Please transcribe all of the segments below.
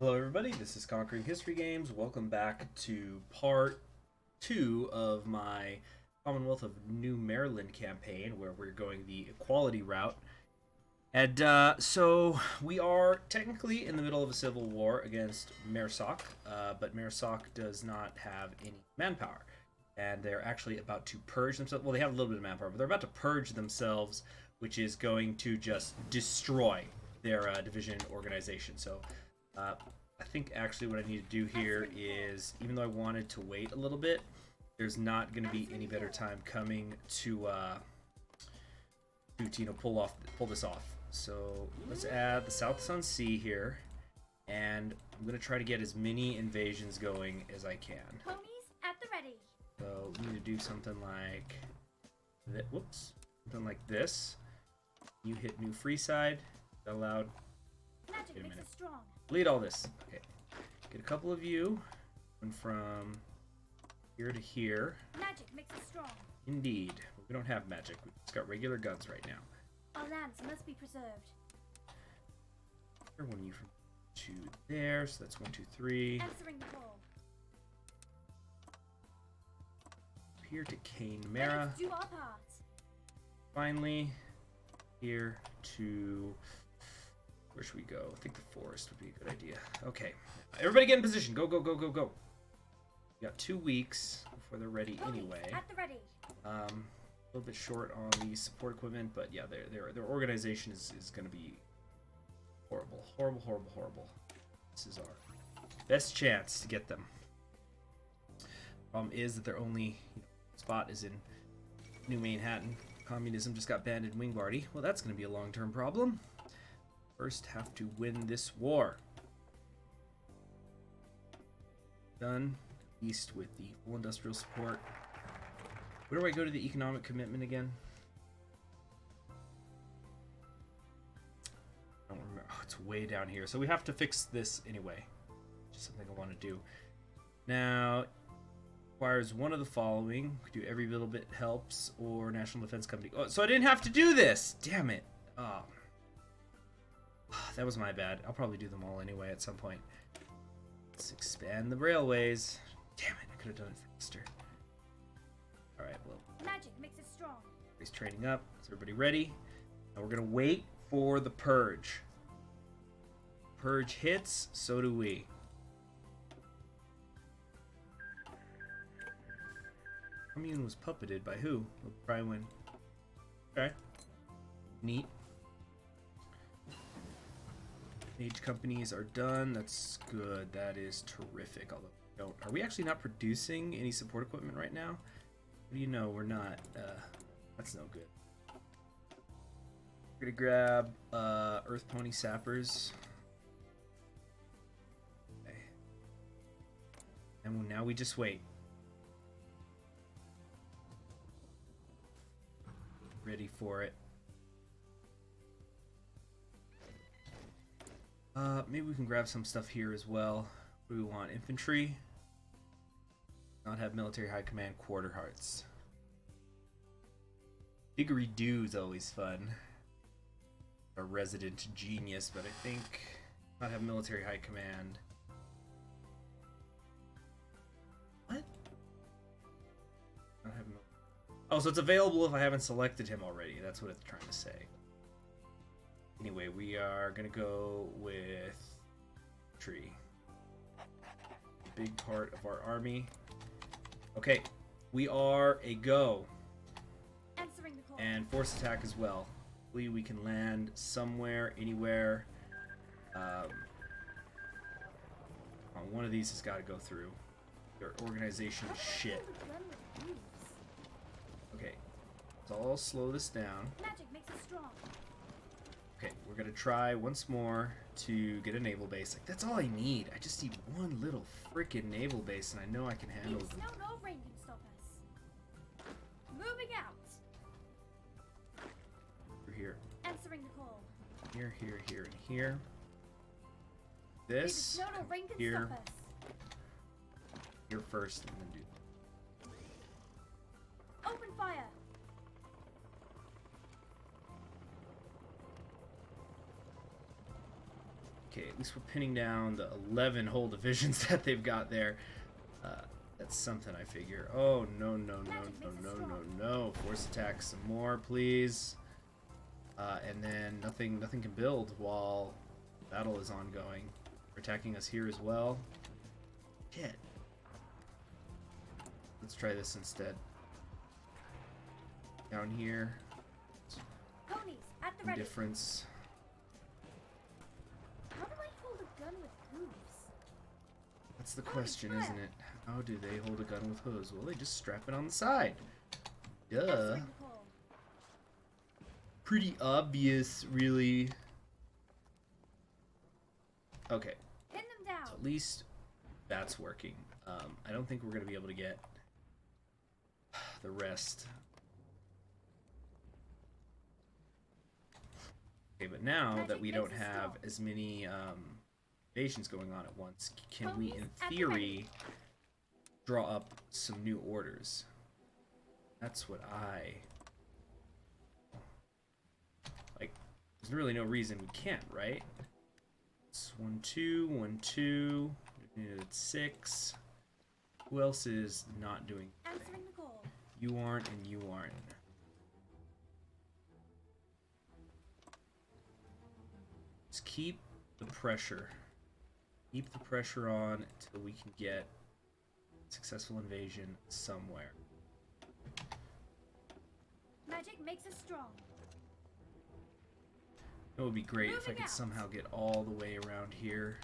Hello, everybody. This is Conquering History Games. Welcome back to part 2 of my Commonwealth of New Maryland campaign, where we're going the equality route. And so we are technically in the middle of a civil war against Mersoc, but Mersoc does not have any manpower. And they're actually about to purge themselves. Well, they have a little bit of manpower, but they're about to purge themselves, which is going to just destroy their division organization. So I think actually what I need to do here is, even though I wanted to wait a little bit, there's not going to be any better time coming to pull this off. So let's add the South Sun Sea here, and I'm going to try to get as many invasions going as I can. Ponies at the ready. So we need to do something like that. Whoops, something like this. You hit new free side. Is that allowed? Magic makes us strong. Delete all this. Okay. Get a couple of you. One from here to here. Magic makes us strong. Indeed. But we don't have magic. We've just got regular guns right now. Our lands must be preserved. Here, one of you from to there. So that's 1, 2, 3. Answering the call. Up here to Cane Let Mara. us do our part. Finally, here to... Where should we go? I think the forest would be a good idea. Okay. Everybody get in position. Go, go, go, go, go. We got 2 weeks before they're ready anyway. At the ready. A little bit short on the support equipment, but yeah, their organization is going to be horrible. Horrible, horrible, horrible. This is our best chance to get them. Problem is that their only spot is in New Manhattan. Communism just got banned in Wingbarty. Well, that's going to be a long-term problem. First, have to win this war. Done. East with the full industrial support. Where do I go to the economic commitment again? I don't remember. Oh, it's way down here. So we have to fix this anyway. Just something I want to do. Now, requires one of the following. We do every little bit helps, or National Defense Company. Oh, so I didn't have to do this. Damn it. Oh. That was my bad. I'll probably do them all anyway at some point. Let's expand the railways. Damn it, I could have done it faster. Alright, well. Magic makes us strong. Everybody's training up. Is everybody ready? Now we're going to wait for the purge. Purge hits, so do we. Commune was puppeted by who? We'll try win. Okay. Neat. Age companies are done. That's good. That is terrific. Although we don't. Are we actually not producing any support equipment right now? What do you know? We're not. That's no good. We're gonna grab Earth Pony Sappers. Okay. And now we just wait. Ready for it. Maybe we can grab some stuff here as well. What do we want? Infantry? Not have military high command quarter hearts. Didgeridoo is always fun. A resident genius, but I think not have military high command. What? Not have oh, so it's available if I haven't selected him already. That's what it's trying to say. Anyway, we are gonna go with tree. Big part of our army. Okay, we are a go. Answering the call. And force attack as well. Hopefully we can land somewhere, anywhere. One of these has got to go through. Their organization is shit. Okay, so I'll slow this down. Magic makes us strong. Okay, we're gonna try once more to get a naval base. Like, that's all I need. I just need one little freaking naval base, and I know I can handle Even them. snow, no rain can stop us. Moving out. We're here, Answering the call. here, here, here, and here. Even This snow, no rain can here, stop us. here first, and then do. Open fire. Okay, at least we're pinning down the 11 whole divisions that they've got there. That's something, I figure. Oh, no, no, no, no, no, no, no. Force attack some more, please. And then nothing can build while battle is ongoing. They're attacking us here as well. Shit. Let's try this instead. Down here. Ponies at the ready. Difference. How do I hold a gun with hooves? That's the question, isn't it? How do they hold a gun with hooves? Well, they just strap it on the side. Duh. Pretty obvious, really. Okay. Pin them down. So at least that's working. I don't think we're going to be able to get the rest. Okay, but now that we don't have as many invasions going on at once, can we, in theory, draw up some new orders? That's what I... Like, there's really no reason we can't, right? It's 1, 2, 1, 2. It's 6. Who else is not doing anything? Answering the call. You aren't, and you aren't. Just keep the pressure. Keep the pressure on until we can get successful invasion somewhere. Magic makes us strong. It would be great if I Moving could out. somehow get all the way around here.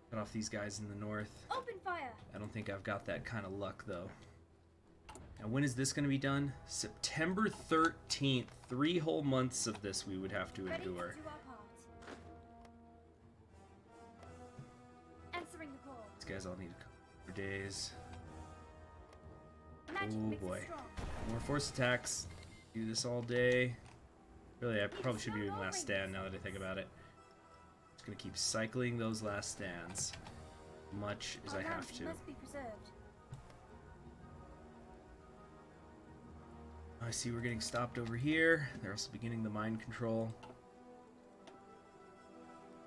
Cut off these guys in the north. Open fire. I don't think I've got that kind of luck, though. Now, when is this going to be done? September 13th. 3 whole months of this we would have to Ready to do endure. our part. Answering the call. These guys all need a couple more days. Magic Oh makes boy. us strong. More force attacks. Do this all day. Really, I probably should be doing last stand now that I think about it. Just gonna keep cycling those last stands much as I have to. Must be preserved. I see we're getting stopped over here. They're also beginning the mind control.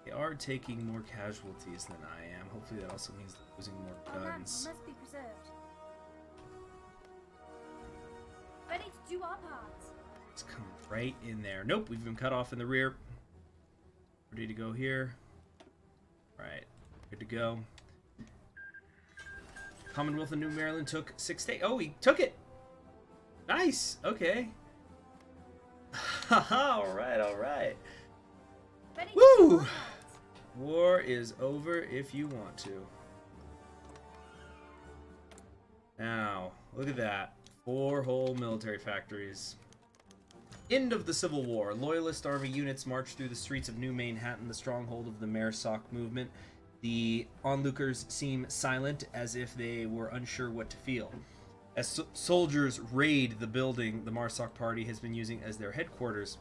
They are taking more casualties than I am. Hopefully that also means they're losing more Our land guns. must be preserved. Ready to do our part. Let's come right in there. Nope, we've been cut off in the rear. Ready to go here. Alright, good to go. Commonwealth of New Maryland took 6 days. Oh, he took it! Nice! Okay. Haha, alright, alright. Ready to do Woo! our part. War is over if you want to. Now, look at that. 4 whole military factories. End of the Civil War. Loyalist army units marched through the streets of New Manhattan, the stronghold of the Marisoc movement. The onlookers seem silent, as if they were unsure what to feel. As soldiers raid the building the Marisoc Party has been using as their headquarters,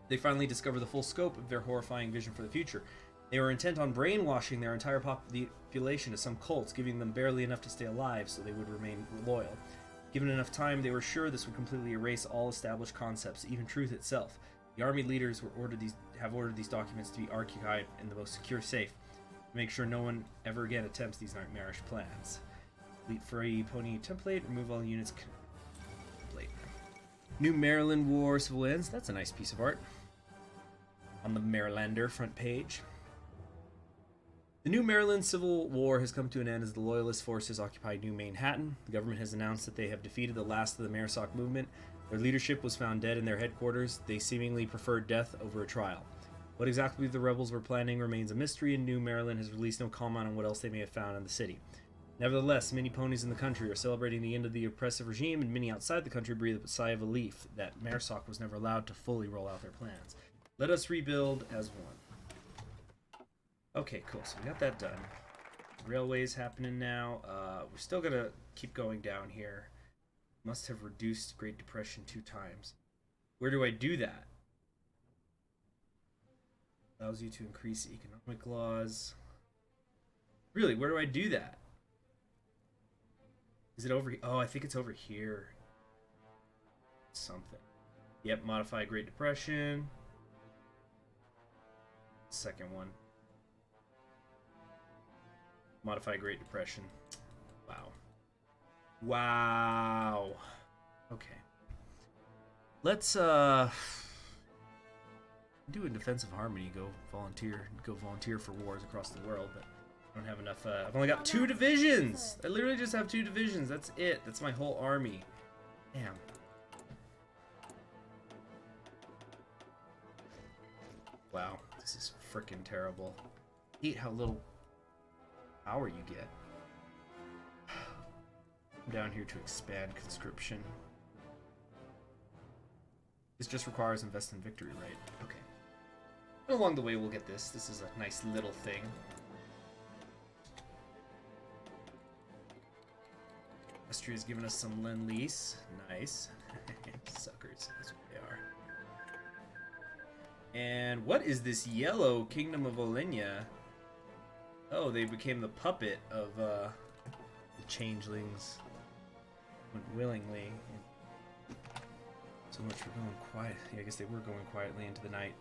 they finally discover the full scope of their horrifying vision for the future. They were intent on brainwashing their entire population to some cults, giving them barely enough to stay alive so they would remain loyal. Given enough time, they were sure this would completely erase all established concepts, even truth itself. The army leaders have ordered these documents to be archived in the most secure safe, to make sure no one ever again attempts these nightmarish plans. Complete free pony template. Remove all units. Template. New Maryland War civilians. That's a nice piece of art. On the Marylander front page. The New Maryland Civil War has come to an end as the Loyalist forces occupy New Manhattan. The government has announced that they have defeated the last of the Marisoc movement. Their leadership was found dead in their headquarters. They seemingly preferred death over a trial. What exactly the rebels were planning remains a mystery, and New Maryland has released no comment on what else they may have found in the city. Nevertheless, many ponies in the country are celebrating the end of the oppressive regime, and many outside the country breathe a sigh of relief that Marisoc was never allowed to fully roll out their plans. Let us rebuild as one. Okay, cool. So we got that done. Railway's happening now. We're still gonna keep going down here. Must have reduced Great Depression 2 times. Where do I do that? Allows you to increase economic laws. Really, where do I do that? Is it over? Oh, I think it's over here. Something. Yep, modify Great Depression. Second one. Modify Great Depression. Wow. Wow. Okay. Let's do a defensive harmony. Go volunteer for wars across the world. But I don't have enough. I've only got 2 divisions. I literally just have 2 divisions. That's it. That's my whole army. Damn. Wow, this is freaking terrible. I hate how little power you get. I'm down here to expand conscription. This just requires invest in victory, right? Okay. And along the way, we'll get this. This is a nice little thing. Equestria's given us some Lend-Lease. Nice. Suckers. That's what they are. And what is this yellow Kingdom of Olenia? Oh, they became the puppet of the changelings. Went willingly. So much for going quiet. Yeah, I guess they were going quietly into the night.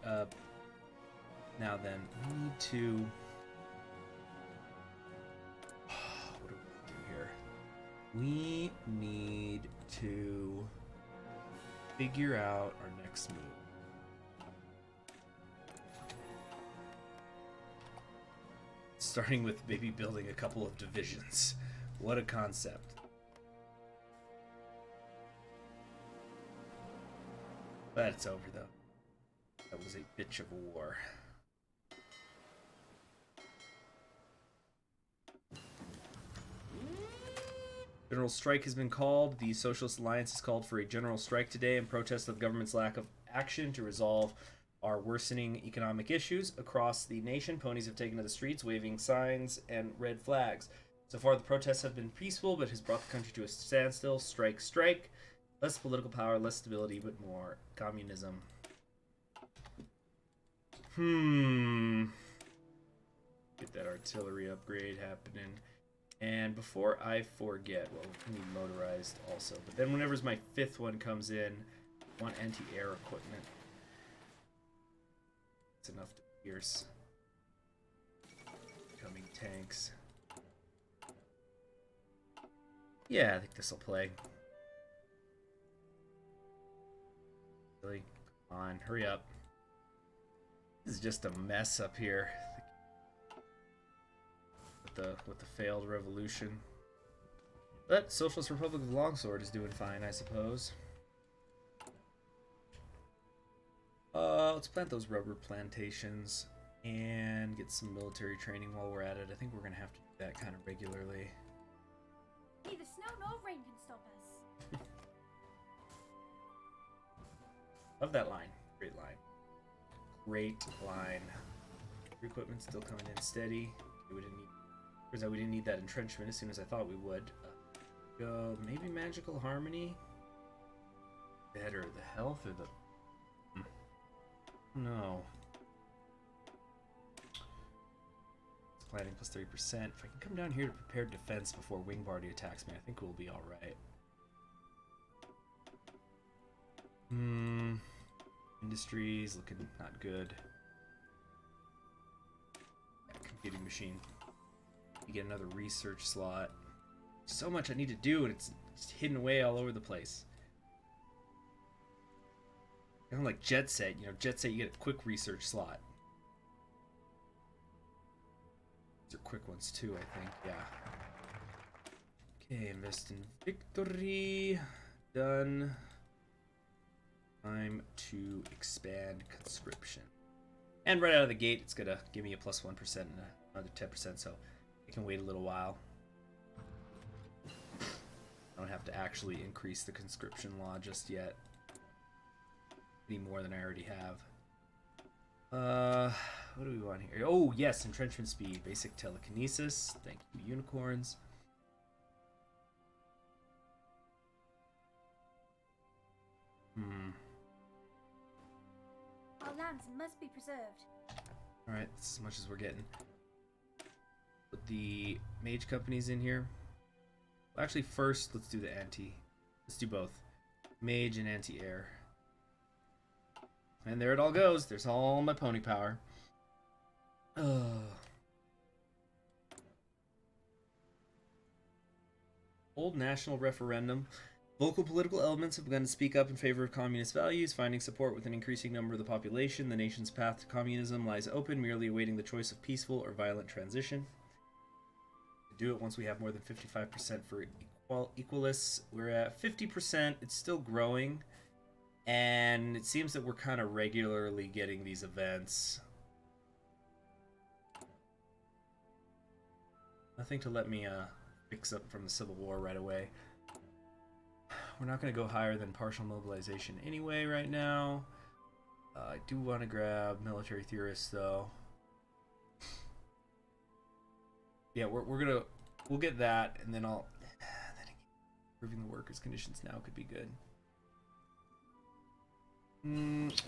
Now then, we need to... What do we do here? We need to figure out our next move. Starting with maybe building a couple of divisions. What a concept. But it's over though. That was a bitch of a war. General strike has been called. The Socialist Alliance has called for a general strike today in protest of the government's lack of action to resolve our worsening economic issues across the nation. Ponies have taken to the streets, waving signs and red flags. So far, the protests have been peaceful, but has brought the country to a standstill. Strike, strike. Less political power, less stability, but more communism. Get that artillery upgrade happening. And before I forget, well, we need motorized also. But then whenever my 5th one comes in, I want anti-air equipment. It's enough to pierce incoming tanks. Yeah, I think this will play. Really? Come on, hurry up. This is just a mess up here. With the failed revolution. But Socialist Republic of Longsword is doing fine, I suppose. Let's plant those rubber plantations and get some military training while we're at it. I think we're gonna have to do that kind of regularly. Neither snow nor rain can stop us. Love that line. Great line. Great line. Equipment still coming in steady. We didn't need. Turns out we didn't need that entrenchment as soon as I thought we would. Go maybe magical harmony. Better the health or the. No. It's planning plus 30%. If I can come down here to prepare defense before Wingbardy attacks me, I think we'll be all right. Industries looking not good. Computing machine. You get another research slot. So much I need to do, and it's hidden away all over the place. Kind of like Jet Set. You know, Jet Set, you get a quick research slot. These are quick ones too, I think. Yeah. Okay, invest in victory. Done. Time to expand conscription. And right out of the gate, it's gonna give me a plus 1% and another 10%, so I can wait a little while. I don't have to actually increase the conscription law just yet. Any more than I already have. What do we want here? Oh, yes, entrenchment speed. Basic telekinesis. Thank you, unicorns. Our lands must be preserved. Alright, that's as much as we're getting. Put the mage companies in here. Well, actually, first, let's do the anti. Let's do both. Mage and anti-air. And there it all goes. There's all my pony power. Old national referendum. Local political elements have begun to speak up in favor of communist values, finding support with an increasing number of the population. The nation's path to communism lies open, merely awaiting the choice of peaceful or violent transition. Do it once we have more than 55% for equalists. We're at 50%. It's still growing, and it seems that we're kind of regularly getting these events. Nothing to let me fix up from the Civil War right away. We're not going to go higher than partial mobilization anyway right now. I do want to grab military theorists though. Yeah, we'll get that, and then improving the workers' conditions now could be good.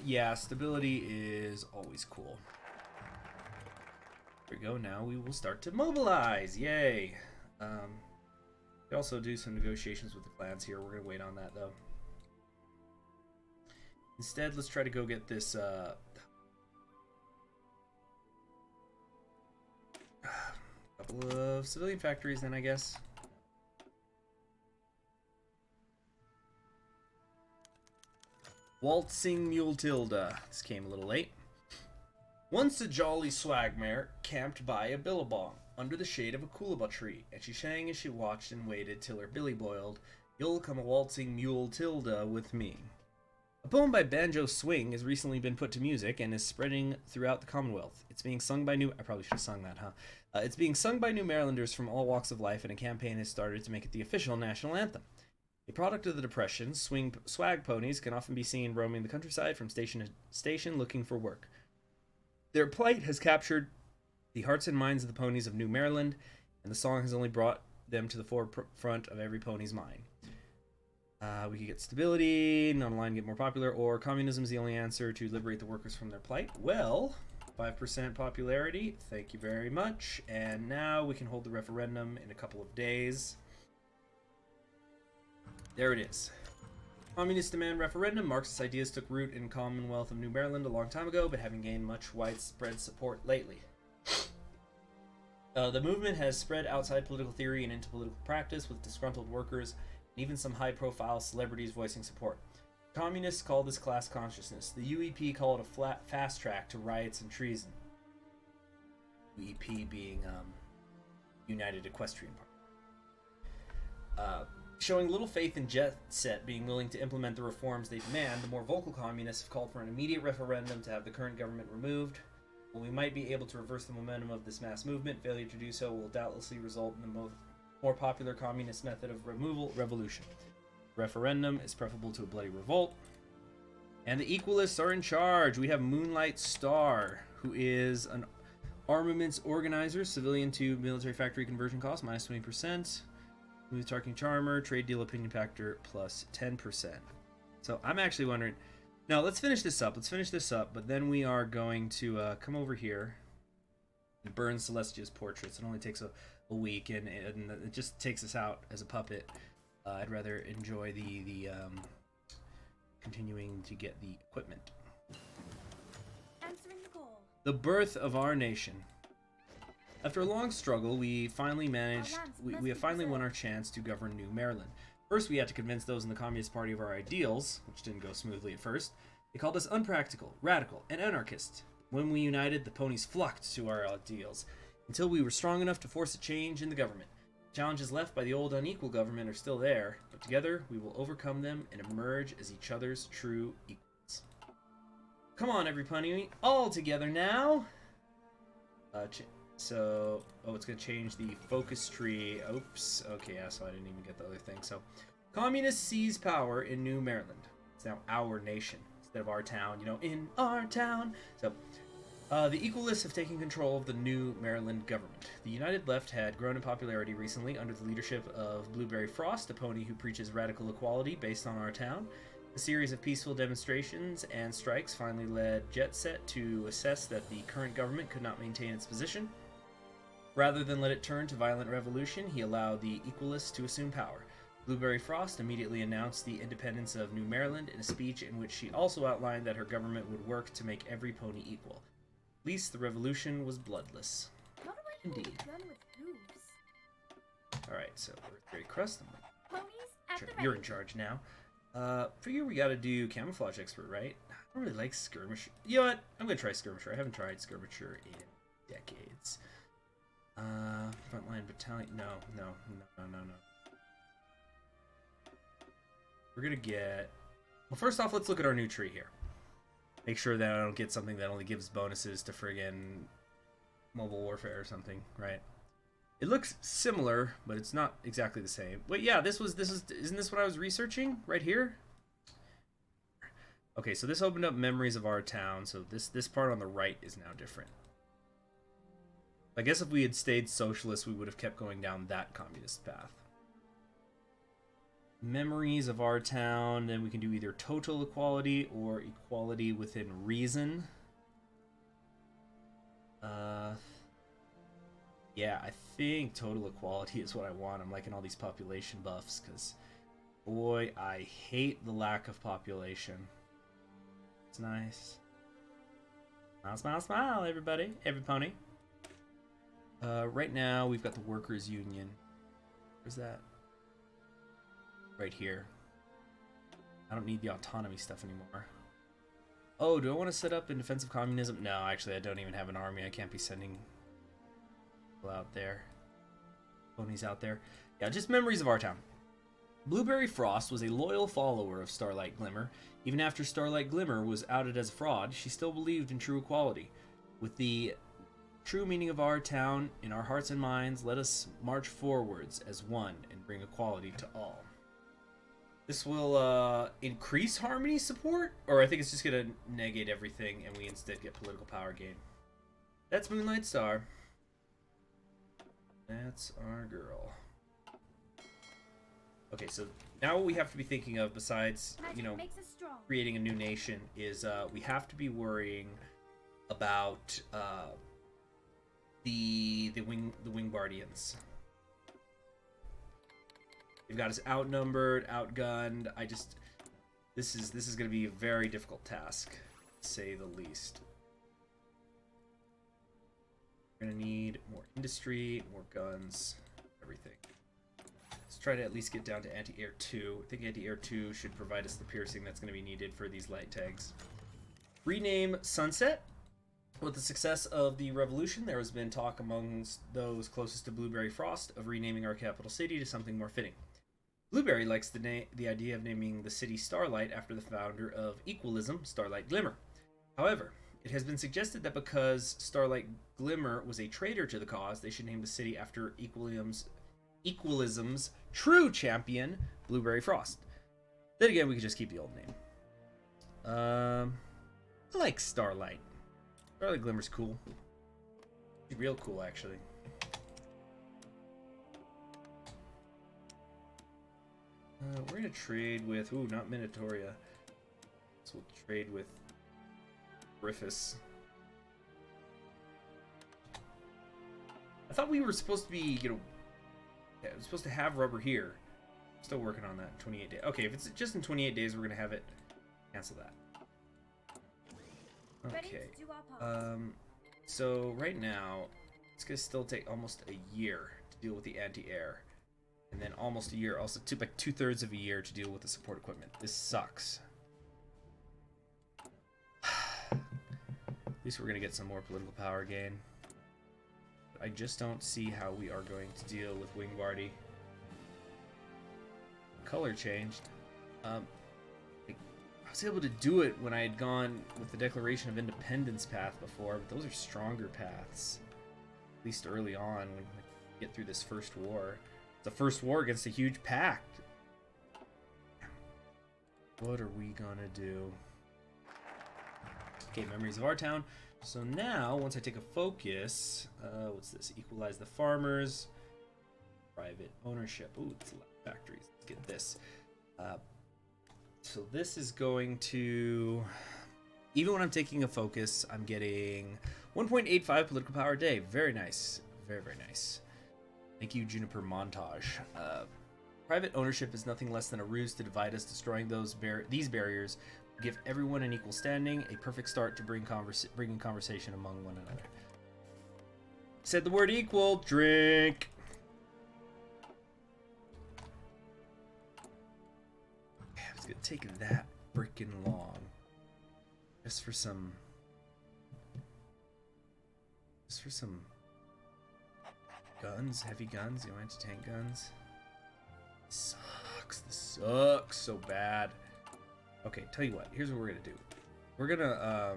Yeah, stability is always cool. There we go. Now we will start to mobilize. Yay! We also do some negotiations with the clans here. We're gonna wait on that though. Instead, let's try to go get this. Couple of civilian factories then, I guess. Waltzing Mule Tilda. This came a little late. Once a jolly swagmare camped by a billabong under the shade of a coolabah tree, and she sang as she watched and waited till her billy boiled. You'll come a waltzing Mule Tilda with me. A poem by Banjo Swing has recently been put to music and is spreading throughout the Commonwealth. It's being sung by I probably should have sung that, huh? It's being sung by New Marylanders from all walks of life, and a campaign has started to make it the official national anthem. A product of the Depression, swag ponies can often be seen roaming the countryside from station to station looking for work. Their plight has captured the hearts and minds of the ponies of New Maryland, and the song has only brought them to the forefront of every pony's mind. We could get stability, non-aligned get more popular, or communism is the only answer to liberate the workers from their plight. Well, 5% popularity, thank you very much. And now we can hold the referendum in a couple of days. There it is. Communist demand referendum. Marxist ideas took root in Commonwealth of New Maryland a long time ago, but having gained much widespread support lately. The movement has spread outside political theory and into political practice, with disgruntled workers and even some high-profile celebrities voicing support. Communists call this class consciousness. The UEP call it a fast track to riots and treason. UEP being United Equestrian Party. Showing little faith in Jet Set being willing to implement the reforms they demand, the more vocal communists have called for an immediate referendum to have the current government removed. While we might be able to reverse the momentum of this mass movement, failure to do so will doubtlessly result in the more popular communist method of revolution. Referendum is preferable to a bloody revolt. And the Equalists are in charge. We have Moonlight Star, who is an armaments organizer, civilian to military factory conversion cost, minus 20%. Smooth Tarking Charmer, trade deal opinion factor, plus 10%. So I'm actually wondering... Now, let's finish this up. But then we are going to come over here and burn Celestia's portraits. It only takes a week, and it just takes us out as a puppet. I'd rather enjoy the continuing to get the equipment. Answering the goal. The birth of our nation. After a long struggle, we finally we have finally won our chance to govern New Maryland. First, we had to convince those in the Communist Party of our ideals, which didn't go smoothly at first. They called us unpractical, radical, and anarchist. When we united, the ponies flocked to our ideals, until we were strong enough to force a change in the government. Challenges left by the old unequal government are still there, but together we will overcome them and emerge as each other's true equals. Come on, every pony, all together now! it's going to change the focus tree. Oops. Okay, yeah, so I didn't even get the other thing. So, communists seize power in New Maryland. It's now our nation instead of our town, in our town. So, the Equalists have taken control of the New Maryland government. The United Left had grown in popularity recently under the leadership of Blueberry Frost, a pony who preaches radical equality based on our town. A series of peaceful demonstrations and strikes finally led Jet Set to assess that the current government could not maintain its position. Rather than let it turn to violent revolution, he allowed the Equalists to assume power. Blueberry Frost immediately announced the independence of New Maryland in a speech in which she also outlined that her government would work to make every pony equal. At least the revolution was bloodless. How do I hold Indeed. a gun with hooves? Alright, so Earth Grey Crust, I'm going You're in charge now. Figure we gotta do camouflage expert, right? I don't really like skirmisher. You know what? I'm gonna try skirmisher. I haven't tried skirmisher in decades. Frontline battalion. No. We're gonna get... Well, first off, let's look at our new tree here. Make sure that I don't get something that only gives bonuses to friggin' mobile warfare or something, right? It looks similar, but it's not exactly the same. Wait, yeah, isn't this what I was researching right here? Okay, so this opened up memories of our town, so this part on the right is now different. I guess if we had stayed socialist, we would have kept going down that communist path. Memories of our town, then we can do either total equality or equality within reason. Yeah, I think total equality is what I want. I'm liking all these population buffs, because, boy, I hate the lack of population. It's nice. Smile, smile, smile, everybody. Every pony. Right now, we've got the Workers' Union. Where's that? Right here. I don't need the autonomy stuff anymore. Oh, do I want to set up in defensive communism? No, actually, I don't even have an army. I can't be sending people out there. Ponies out there. Yeah, just memories of our town. Blueberry Frost was a loyal follower of Starlight Glimmer. Even after Starlight Glimmer was outed as a fraud, she still believed in true equality. With the true meaning of our town in our hearts and minds, let us march forwards as one and bring equality to all. This will increase harmony support, or I think it's just gonna negate everything and we instead get political power gain. That's Moonlight Star. That's our girl. Okay, so now what we have to be thinking of, besides, you know, creating a new nation, is we have to be worrying about the Wingbardians. They've got us outnumbered, outgunned. This is going to be a very difficult task, to say the least. We're going to need more industry, more guns, everything. Let's try to at least get down to anti-air 2. I think anti-air 2 should provide us the piercing that's going to be needed for these light tags. Rename Sunset. With the success of the revolution, there has been talk amongst those closest to Blueberry Frost of renaming our capital city to something more fitting. Blueberry likes the idea of naming the city Starlight after the founder of Equalism, Starlight Glimmer. However, it has been suggested that because Starlight Glimmer was a traitor to the cause, they should name the city after Equalism's true champion, Blueberry Frost. Then again, we could just keep the old name. I like Starlight. Starlight Glimmer's cool. Real cool, actually. We're gonna trade with... Ooh, not Minatoria. So we'll trade with Griffiths. I thought we were supposed to be, you know... Yeah, we're supposed to have rubber here. Still working on that. 28 days. Okay, if it's just in 28 days, we're gonna have it. Cancel that. Okay. So right now, it's gonna still take almost a year to deal with the anti-air. And then almost a year, also like 2/3 of a year to deal with the support equipment. This sucks. At least we're gonna get some more political power gain. But I just don't see how we are going to deal with Wingbardy. Color changed. I was able to do it when I had gone with the Declaration of Independence path before, but those are stronger paths. At least early on, when we get through this first war. The first war against a huge pact. What are we gonna do? Okay, memories of our town. So now, once I take a focus, what's this? Equalize the farmers. Private ownership. Ooh, it's a lot of factories. Let's get this. So this is going to... Even when I'm taking a focus, I'm getting 1.85 political power a day. Very nice. Very, very nice. Thank you, Juniper Montage. Private ownership is nothing less than a ruse to divide us. Destroying these barriers will give everyone an equal standing, a perfect start to bringing conversation among one another. Said the word equal. Drink. it take that freaking long? Just for some guns, heavy guns, you know, anti-tank guns. This sucks so bad. Okay, tell you what, here's what we're gonna do. We're gonna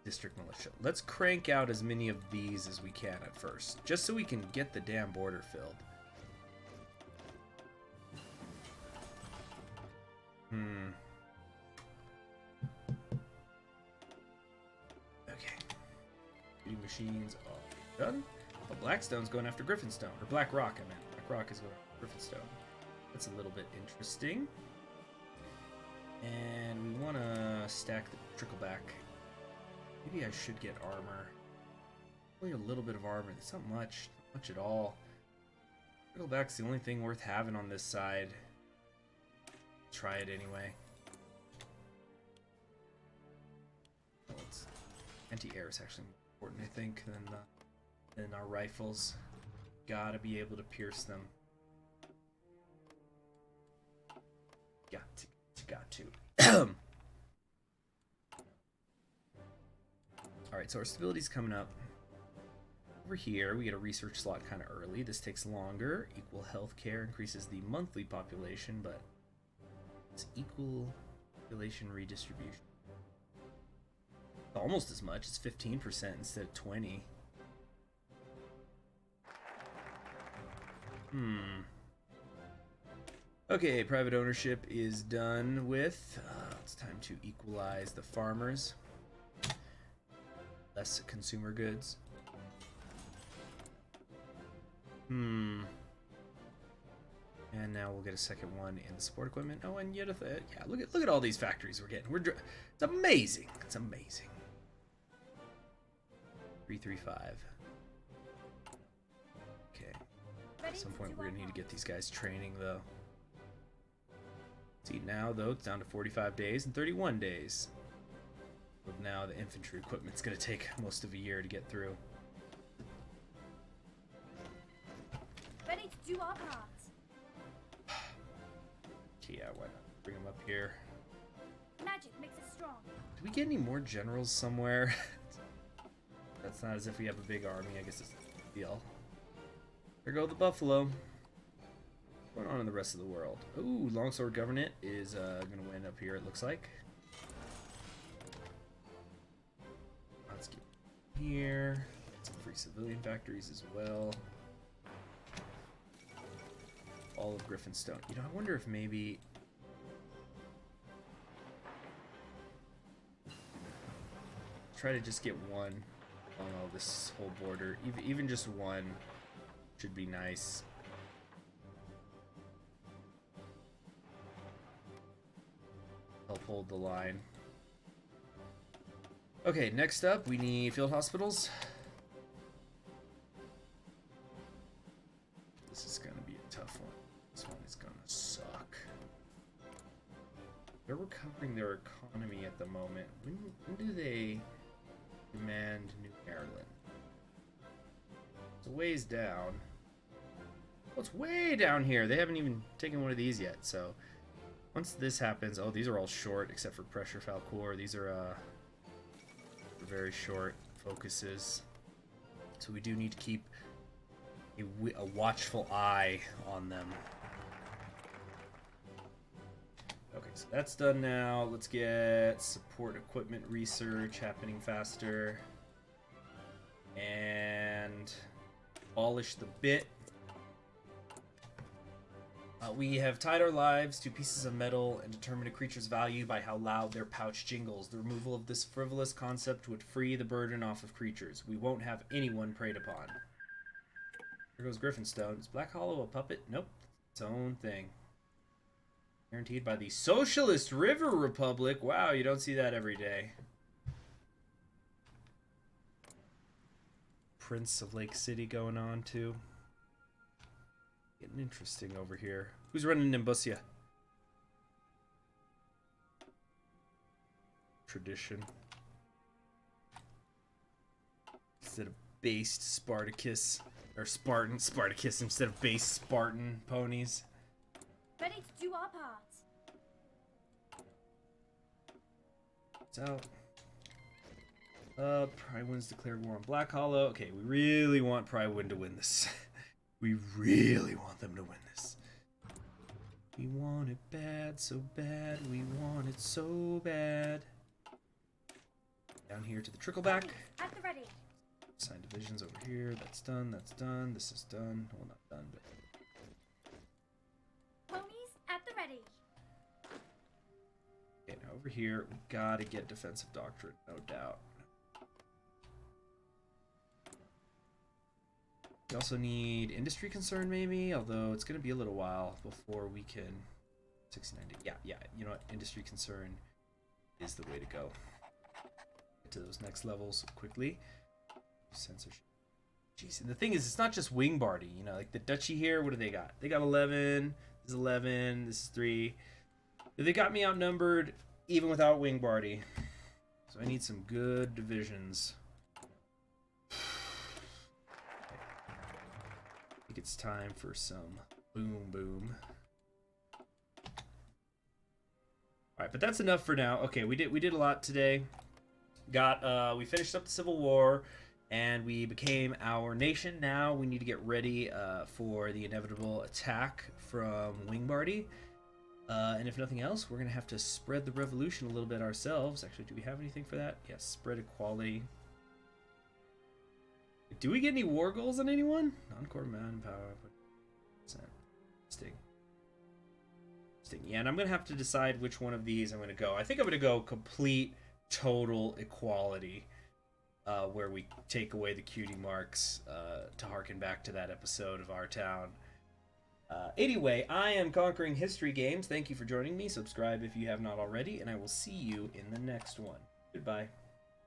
district militia. Let's crank out as many of these as we can at first, just so we can get the damn border filled. Okay. Shooting machines are done. Oh, Blackstone's going after Griffinstone. Or Black Rock, I meant. Black Rock is going after Griffinstone. That's a little bit interesting. And we want to stack the trickleback. Maybe I should get armor. Only a little bit of armor. It's not much. Not much at all. Trickleback's the only thing worth having on this side. Try it anyway. Well, anti-air is actually more important, I think, than our rifles. Gotta be able to pierce them. Got to. Alright, so our stability's coming up. Over here, we get a research slot kind of early. This takes longer. Equal health care increases the monthly population, but it's equal population redistribution. Almost as much. It's 15% instead of 20. Okay, private ownership is done with. It's time to equalize the farmers. Less consumer goods. And now we'll get a second one in the support equipment. Oh, and yet, yeah, look at all these factories we're getting. It's amazing. It's amazing. 335. Okay. At some point, we're gonna need to get these guys training, though. See, now though it's down to 45 days and 31 days. But now the infantry equipment's gonna take most of a year to get through. Ready to do our part. Yeah, why not? Bring them up here. Magic makes us strong. Do we get any more generals somewhere? That's not as if we have a big army. I guess it's a deal. There go the buffalo. What's going on in the rest of the world? Ooh, Longsword Government is going to win up here, it looks like. Let's get here. Get some free civilian factories as well. All of Griffinstone. You know, I wonder if maybe... try to just get one on all this whole border. Even just one should be nice. Help hold the line. Okay, next up we need field hospitals. This is gonna be a tough one. This one is gonna suck. They're recovering their economy at the moment. When do they demand New Maryland? It's a ways down. Oh, it's way down here. They haven't even taken one of these yet, so once this happens, oh, these are all short except for Pressure Falcor. These are very short focuses. So we do need to keep a watchful eye on them. Okay, so that's done now. Let's get support equipment research happening faster. And abolish the bit. We have tied our lives to pieces of metal and determined a creature's value by how loud their pouch jingles. The removal of this frivolous concept would free the burden off of creatures. We won't have anyone preyed upon. Here goes Griffinstone. Is Black Hollow a puppet? Nope. Its own thing. Guaranteed by the Socialist River Republic. Wow, you don't see that every day. Prince of Lake City going on, too. Getting interesting over here. Who's running Nimbusia? Tradition. Instead of based Spartacus. Or Spartacus instead of based Spartan ponies. Ready to do our part. out. Pride Wind's declared war on Black Hollow. Okay, we really want Pride Wind to win this. We really want them to win this. We want it bad, so bad. We want it so bad. Down here to the Trickleback. At the ready. Assign divisions over here. That's done. That's done. This is done. Well, not done, but... Ponies at the ready. Okay, now over here, we gotta get Defensive Doctrine, no doubt. We also need Industry Concern, maybe, although it's gonna be a little while before we can... 69 days. Yeah, you know what? Industry Concern is the way to go. Get to those next levels quickly. Censorship. Jeez, and the thing is, it's not just Wing Barty, you know, like the Duchy here, what do they got? They got 11, this is 11, this is 3. They got me outnumbered even without Wing Barty. So I need some good divisions. I think it's time for some boom boom. Alright, but that's enough for now. Okay, we did a lot today. We finished up the Civil War. And we became our nation. Now we need to get ready for the inevitable attack from Wing Barty. And if nothing else, we're going to have to spread the revolution a little bit ourselves. Actually, do we have anything for that? Yes, spread equality. Do we get any war goals on anyone? Non-core manpower. Sting. Yeah, and I'm going to have to decide which one of these I'm going to go. I think I'm going to go complete, total equality. Where we take away the cutie marks to harken back to that episode of Our Town. Anyway, I am Conquering History Games. Thank you for joining me. Subscribe if you have not already, and I will see you in the next one. Goodbye.